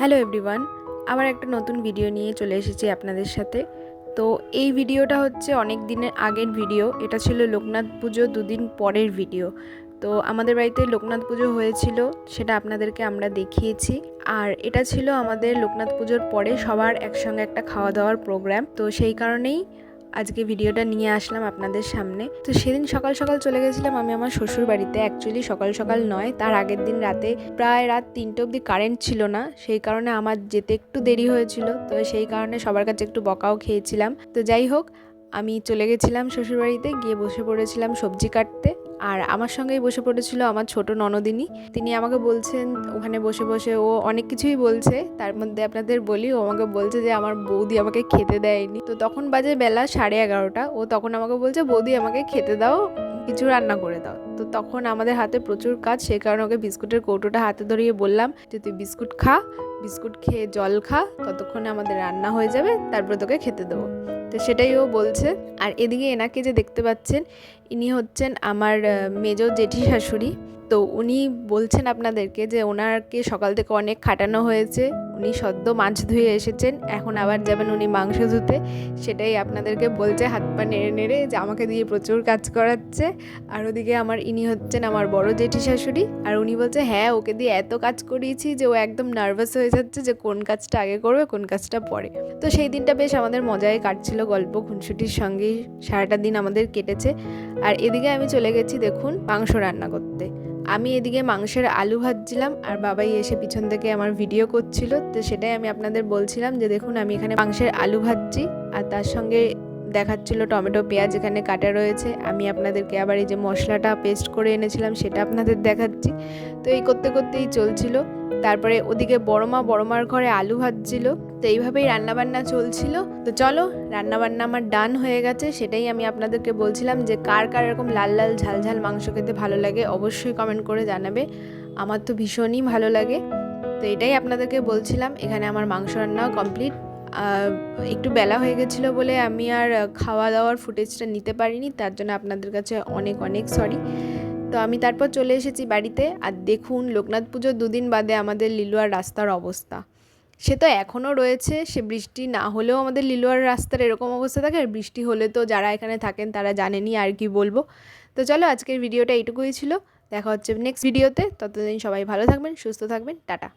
Hello everyone, আবার একটা নতুন ভিডিও নিয়ে চলে এসেছি আপনাদের সাথে। তো এই ভিডিওটা হচ্ছে অনেক দিনের আগের ভিডিও। এটা ছিল লোকনাথ পুজো দুদিন পরের ভিডিও। তো আমাদের বাড়িতে লোকনাথ পুজো হয়েছিল, সেটা আপনাদেরকে আমরা দেখিয়েছি। আর এটা ছিল আমাদের লোকনাথ পুজোর পরে সবার একসঙ্গে একটা খাওয়া দাওয়ার প্রোগ্রাম। তো সেই কারণেই আজকে ভিডিওটা নিয়ে আসলাম আপনাদের সামনে। তো সেদিন সকাল সকাল চলে গেছিলাম আমি আমার শ্বশুর বাড়িতে। অ্যাকচুয়ালি সকাল সকাল নয়, তার আগের দিন রাতে প্রায় রাত 3টে অবধি কারেন্ট ছিল না, সেই কারণে আমার যেতে একটু দেরি হয়েছিল। তো সেই কারণে সবার কাছে একটু বকাও খেয়েছিলাম। তো যাই হোক, আমি চলে গেছিলাম শ্বশুরবাড়িতে, গিয়ে বসে পড়েছিলাম সবজি কাটতে। আর আমার সঙ্গেই বসে পড়েছিল আমার ছোট ননদিনী। তিনি আমাকে বলছেন, ওখানে বসে বসে ও অনেক কিছুই বলছে। তার মধ্যে আপনাদের বলি, ও আমাকে বলছে যে আমার বৌদি আমাকে খেতে দেয়নি। তো তখন বাজে বেলা 11:30। ও তখন আমাকে বলছে, বৌদি আমাকে খেতে দাও, কিছু রান্না করে দাও। তো তখন আমাদের হাতে প্রচুর কাজ, সেই কারণে ওকে বিস্কুটের কৌটোটা হাতে ধরিয়ে বললাম যে তুই বিস্কুট খা, বিস্কুট খেয়ে জল খা, ততক্ষণে আমাদের রান্না হয়ে যাবে, তারপর তোকে খেতে দেবো। তো সেটাই ও বলছে। আর এদিকে এনাকে যে দেখতে পাচ্ছেন, ইনি হচ্ছেন আমার মেজো জেঠি শাশুড়ি। তো উনি বলছেন আপনাদেরকে যে ওনাকে সকাল থেকে অনেক খাটানো হয়েছে। উনি সদ্য মাছ ধুয়ে এসেছেন, এখন আবার যাবেন উনি মাংস ধুতে। সেটাই আপনাদেরকে বলছে হাত পা নেড়ে নেড়ে, যে আমাকে দিয়ে প্রচুর কাজ করাচ্ছে। আর ওদিকে ইনি হচ্ছেন আমার বড় জেঠি শাশুড়ি। আর উনি বলছে হ্যাঁ, ওকে দিয়ে এত কাজ করিয়েছি যে ও একদম নার্ভাস হয়ে যাচ্ছে যে কোন কাজটা আগে করবে কোন কাজটা পরে। তো সেই দিনটা বেশ আমাদের মজায় কাটছিল, গল্প খুনসুটির সঙ্গেই সারাটা দিন আমাদের কেটেছে। আর এদিকে আমি চলে গেছি দেখুন মাংস রান্না করতে। আমি এদিকে মাংসের আলু ভাজছিলাম, আর বাবাই এসে পিছন থেকে আমার ভিডিও করছিল। তো সেটাই আমি আপনাদের বলছিলাম যে দেখুন আমি এখানে মাংসের আলু ভাজছি, আর তার সঙ্গে দেখাচ্ছিল টমেটো পেঁয়াজ এখানে কাটা রয়েছে। আমি আপনাদেরকে আবার এই যে মশলাটা পেস্ট করে এনেছিলাম সেটা আপনাদের দেখাচ্ছি। তো এই করতে করতেই চলছিল। তারপরে ওদিকে বড়মার ঘরে আলু ভাজছিল। তো এইভাবেই রান্নাবান্না চলছিল। তো চলো, রান্নাবান্না আমার ডান হয়ে গেছে। সেটাই আমি আপনাদেরকে বলছিলাম যে কার কার এরকম লাল লাল ঝাল ঝাল মাংস খেতে ভালো লাগে অবশ্যই কমেন্ট করে জানাবে। আমার তো ভীষণই ভালো লাগে। তো এটাই আপনাদেরকে বলছিলাম। এখানে আমার মাংস রান্নাও কমপ্লিট। একটু বেলা হয়ে গেছিলো বলে আমি আর খাওয়া দাওয়ার ফুটেজটা নিতে পারিনি, তার জন্য আপনাদের কাছে অনেক অনেক সরি। তো আমি তারপর চলে এসেছি বাড়িতে। আর দেখুন লোকনাথ পুজোর দুদিন বাদে আমাদের লিলুয়ার রাস্তার অবস্থা, সে তো এখনও রয়েছে। সে বৃষ্টি না হলেও আমাদের লিলুয়ার রাস্তার এরকম অবস্থা থাকে, আর বৃষ্টি হলে তো যারা এখানে থাকেন তারা জানেনই, আর কি বলবো। তো চলো, আজকের ভিডিওটা এইটুকুই ছিল। দেখা হচ্ছে নেক্সট ভিডিওতে। ততদিন সবাই ভালো থাকবেন, সুস্থ থাকবেন, টাটা।